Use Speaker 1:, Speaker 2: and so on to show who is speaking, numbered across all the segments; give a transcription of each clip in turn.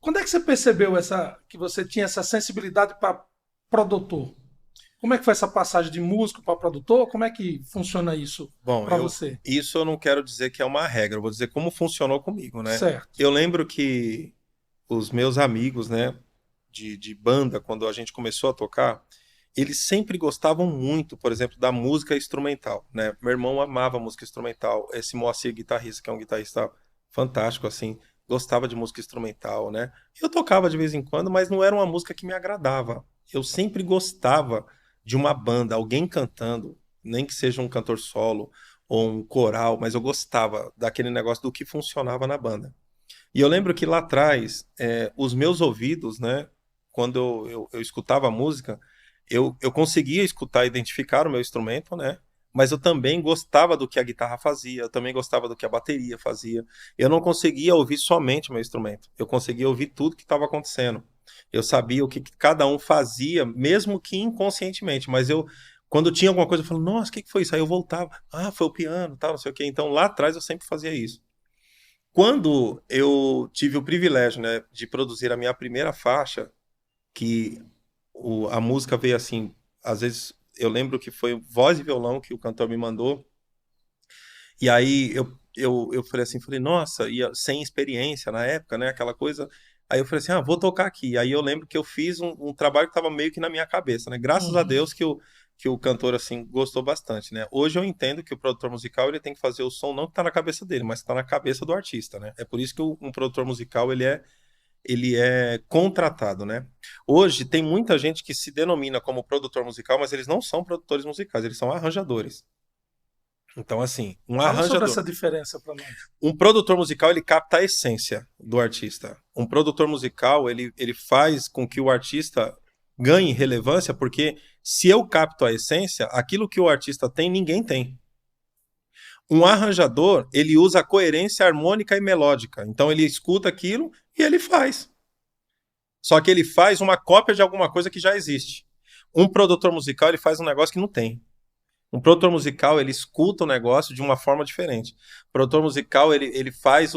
Speaker 1: Quando é que você percebeu que você tinha essa sensibilidade para produtor? Como é que foi essa passagem de músico para produtor? Como é que funciona isso
Speaker 2: Bom,
Speaker 1: para você?
Speaker 2: isso eu não quero dizer que é uma regra, eu vou dizer como funcionou comigo, né?
Speaker 1: Certo.
Speaker 2: Eu lembro que os meus amigos, né, de banda, quando a gente começou a tocar, eles sempre gostavam muito, por exemplo, da música instrumental, né? Meu irmão amava música instrumental, esse Moacir guitarrista, que é um guitarrista fantástico, assim, gostava de música instrumental, né? Eu tocava de vez em quando, mas não era uma música que me agradava. Eu sempre gostava de uma banda, alguém cantando, nem que seja um cantor solo ou um coral, mas eu gostava daquele negócio do que funcionava na banda. E eu lembro que lá atrás, os meus ouvidos, né, quando eu escutava a música, eu conseguia escutar, identificar o meu instrumento, né? Mas eu também gostava do que a guitarra fazia, eu também gostava do que a bateria fazia. Eu não conseguia ouvir somente o meu instrumento, eu conseguia ouvir tudo que estava acontecendo. Eu sabia o que cada um fazia, mesmo que inconscientemente, mas quando tinha alguma coisa, eu falava, nossa, o que foi isso? Aí eu voltava, ah, foi o piano, tal, não sei o quê. Então lá atrás eu sempre fazia isso. Quando eu tive o privilégio, né, de produzir a minha primeira faixa, que a música veio assim, às vezes eu lembro que foi voz e violão que o cantor me mandou, e aí eu falei assim, falei, nossa, sem experiência na época, né, aquela coisa, aí eu falei assim, ah, vou tocar aqui. Aí eu lembro que eu fiz um trabalho que estava meio que na minha cabeça, né, graças a
Speaker 1: Uhum.
Speaker 2: Deus que o cantor, assim, gostou bastante, né. Hoje eu entendo que o produtor musical, ele tem que fazer o som não que tá na cabeça dele, mas que tá na cabeça do artista, né. É por isso que um produtor musical, ele é contratado, né? Hoje tem muita gente que se denomina como produtor musical, mas eles não são produtores musicais, eles são arranjadores. Então, assim, um
Speaker 1: Fala sobre
Speaker 2: arranjador,
Speaker 1: essa diferença para nós.
Speaker 2: um produtor musical, ele capta a essência do artista. Um produtor musical, ele faz com que o artista ganhe relevância, porque se eu capto a essência, aquilo que o artista tem, ninguém tem. Um arranjador, ele usa a coerência harmônica e melódica. Então ele escuta aquilo e ele faz. Só que ele faz uma cópia de alguma coisa que já existe. Um produtor musical, ele faz um negócio que não tem. Um produtor musical, ele escuta o negócio de uma forma diferente. O produtor musical, ele faz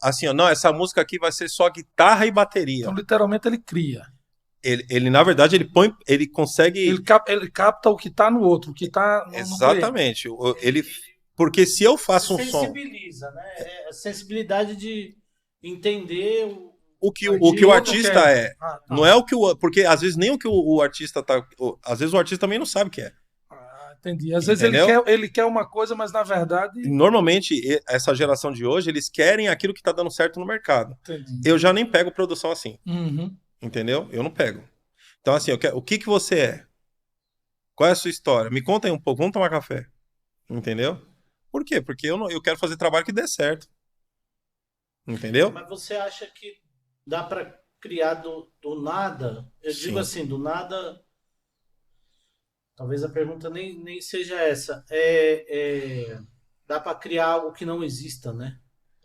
Speaker 2: assim, ó, não, essa música aqui vai ser só guitarra e
Speaker 1: Então,
Speaker 2: bateria.
Speaker 1: literalmente, ele cria.
Speaker 2: Na verdade, ele consegue
Speaker 1: Ele capta o que está no outro, o que está no cliente.
Speaker 2: exatamente, porque se eu
Speaker 3: Se
Speaker 2: faço um som,
Speaker 3: sensibiliza, né? É a sensibilidade de entender o
Speaker 2: o
Speaker 1: Que
Speaker 2: que o
Speaker 3: artista.
Speaker 1: outro
Speaker 2: artista
Speaker 1: quer.
Speaker 2: é,
Speaker 1: Ah,
Speaker 2: não
Speaker 1: tá.
Speaker 2: é o que porque às vezes nem o que o artista tá, às vezes o artista também não sabe o que é,
Speaker 1: Ah, entendi. Às vezes
Speaker 2: entendeu?
Speaker 1: ele quer uma coisa, mas na verdade.
Speaker 2: Normalmente, essa geração de hoje, eles querem aquilo que está dando certo no mercado.
Speaker 1: Entendi.
Speaker 2: Eu já nem pego produção assim,
Speaker 1: Uhum.
Speaker 2: entendeu? Eu não pego. Então, assim, o que que você é? Qual é a sua história? Me conta aí um pouco, vamos tomar café, entendeu? Por quê? Porque eu quero fazer trabalho que dê certo, entendeu?
Speaker 3: Mas você acha que dá para criar do nada? Eu digo
Speaker 2: Sim.
Speaker 3: assim, do nada. Talvez a pergunta nem seja essa. Dá para criar algo que não exista, né?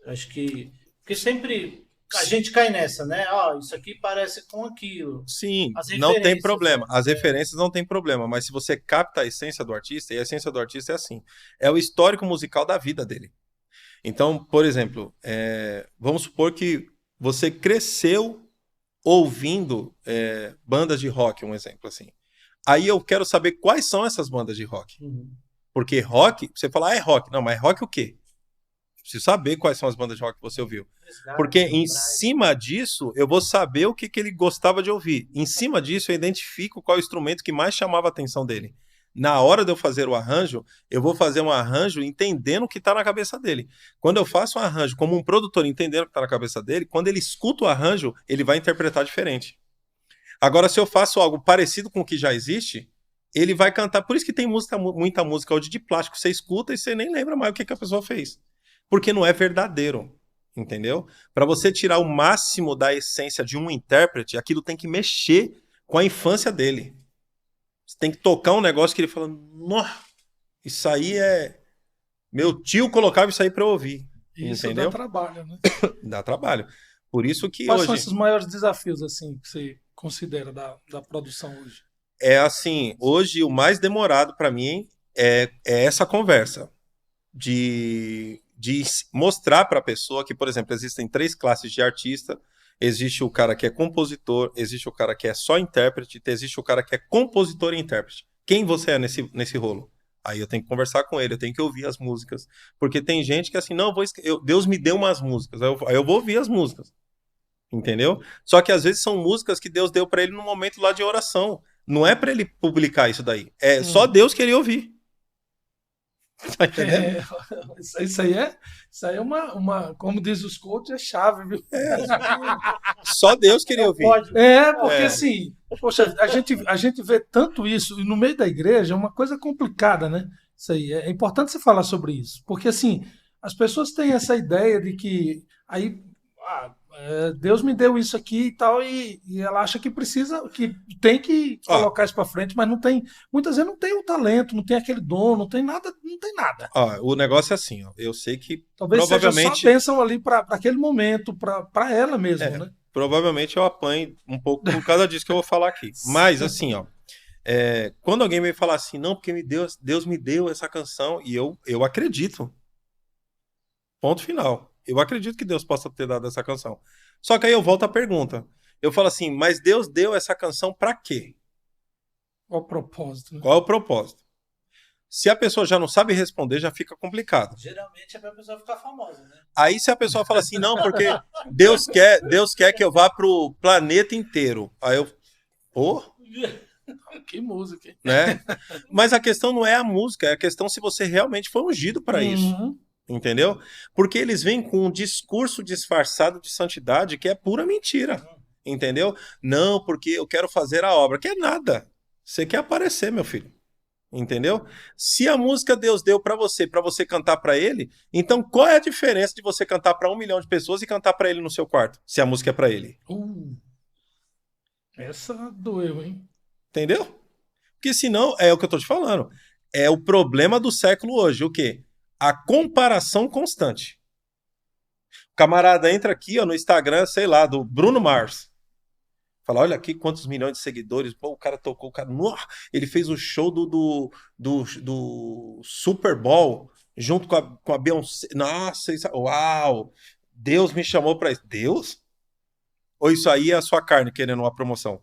Speaker 3: Eu acho que. Porque sempre a gente cai nessa, né? Ó, isso aqui parece com aquilo.
Speaker 2: Sim,
Speaker 3: As
Speaker 2: não tem
Speaker 3: referências,
Speaker 2: problema.
Speaker 3: né?
Speaker 2: As referências não tem problema, mas se você capta a essência do artista, e a essência do artista é assim, é o histórico musical da vida dele. Então, por exemplo, vamos supor que você cresceu ouvindo bandas de rock, um exemplo assim. Aí eu quero saber quais são essas bandas de rock.
Speaker 3: Uhum.
Speaker 2: Porque rock, você fala, ah, é rock. Não, mas rock o quê? Eu preciso saber quais são as bandas de rock que você ouviu. Porque
Speaker 3: Resgate,
Speaker 2: em
Speaker 3: Joybrise.
Speaker 2: cima disso, eu vou saber o que, que ele gostava de ouvir. Em cima disso, eu identifico qual é o instrumento que mais chamava a atenção dele. Na hora de eu fazer o arranjo, eu vou fazer um arranjo entendendo o que está na cabeça dele. Quando eu faço um arranjo como um produtor entendendo o que está na cabeça dele, quando ele escuta o arranjo, ele vai interpretar diferente. Agora, se eu faço algo parecido com o que já existe, ele vai cantar. Por isso que tem música, muita música hoje de plástico. Você escuta e você nem lembra mais o que, que a pessoa fez. Porque não é verdadeiro. Entendeu? Para você tirar o máximo da essência de um intérprete, aquilo tem que mexer com a infância dele. Você tem que tocar um negócio que ele fala: Nossa, isso aí é. Meu tio colocava isso aí para eu ouvir.
Speaker 1: Isso dá
Speaker 2: Entendeu?
Speaker 1: trabalho, né?
Speaker 2: Dá trabalho. Por isso que
Speaker 1: Quais são
Speaker 2: hoje
Speaker 1: esses maiores desafios assim que você considera da produção hoje?
Speaker 2: é assim, hoje o mais demorado para mim é essa conversa de mostrar para a pessoa que, por exemplo, existem três classes de artista, Existe o cara que é compositor, existe o cara que é só intérprete, existe o cara que é compositor e intérprete. Quem você é nesse rolo? Aí eu tenho que conversar com ele, eu tenho que ouvir as músicas. Porque tem gente que assim, não, Deus me deu umas músicas, aí eu vou ouvir as músicas. Entendeu? Só que às vezes são músicas que Deus deu pra ele no momento lá de oração. Não é pra ele publicar isso daí. É só Deus querer ouvir. Tá entendendo?
Speaker 1: Isso aí é como diz os coaches, é chave, viu?
Speaker 2: Só Deus queria ouvir.
Speaker 1: Porque assim, poxa, a gente vê tanto isso, e no meio da igreja é uma coisa complicada, né? Isso aí, é importante você falar sobre isso, porque assim, as pessoas têm essa ideia de que aí Deus me deu isso aqui e tal, e ela acha que precisa, que tem que colocar isso para frente, mas não tem, muitas vezes não tem o talento, não tem aquele dom, não tem nada, não tem nada.
Speaker 2: O negócio é assim, eu sei que
Speaker 1: talvez
Speaker 2: provavelmente
Speaker 1: seja só bênção ali para aquele momento, para ela mesmo, né?
Speaker 2: Provavelmente eu apanho um pouco por causa disso que eu vou falar aqui. Mas assim, quando alguém me falar assim, não, porque Deus me deu essa canção, e eu acredito. Ponto final. Eu acredito que Deus possa ter dado essa canção. Só que aí eu volto à pergunta. Eu falo assim, mas Deus deu essa canção pra quê?
Speaker 1: Qual o propósito? Né?
Speaker 2: Qual é o propósito? Se a pessoa já não sabe responder, já fica complicado.
Speaker 3: Geralmente é pra pessoa ficar famosa, né?
Speaker 2: Aí se a pessoa fala assim, não, porque Deus quer que eu vá pro planeta inteiro. Aí eu,
Speaker 1: que música, hein?
Speaker 2: Né? Mas a questão não é a música, é a questão se você realmente foi ungido para isso. Entendeu? Porque eles vêm com um discurso disfarçado de santidade que é pura mentira. Entendeu? Não, porque eu quero fazer a obra. Quer nada. Você quer aparecer, meu filho. Entendeu? Se a música Deus deu para você cantar para ele, então qual é a diferença de você cantar para 1 milhão de pessoas e cantar para ele no seu quarto, se a música é para ele?
Speaker 1: Essa doeu, hein?
Speaker 2: Entendeu? Porque senão, é o que eu tô te falando, é o problema do século hoje, o quê? A comparação constante. O camarada entra aqui no Instagram, sei lá, do Bruno Mars. Fala, olha aqui quantos milhões de seguidores. Pô, o cara tocou, ele fez o show do Super Bowl junto com a Beyoncé. Nossa, uau! Deus me chamou para isso. Deus? Ou isso aí é a sua carne querendo uma promoção?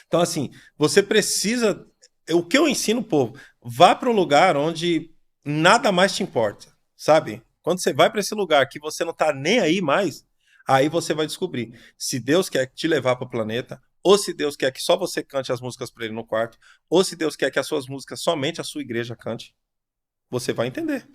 Speaker 2: Então, assim, você precisa... O que eu ensino o povo? Vá para um lugar onde nada mais te importa, sabe? Quando você vai para esse lugar que você não tá nem aí mais, aí você vai descobrir se Deus quer te levar para o planeta, ou se Deus quer que só você cante as músicas para ele no quarto, ou se Deus quer que as suas músicas somente a sua igreja cante. Você vai entender.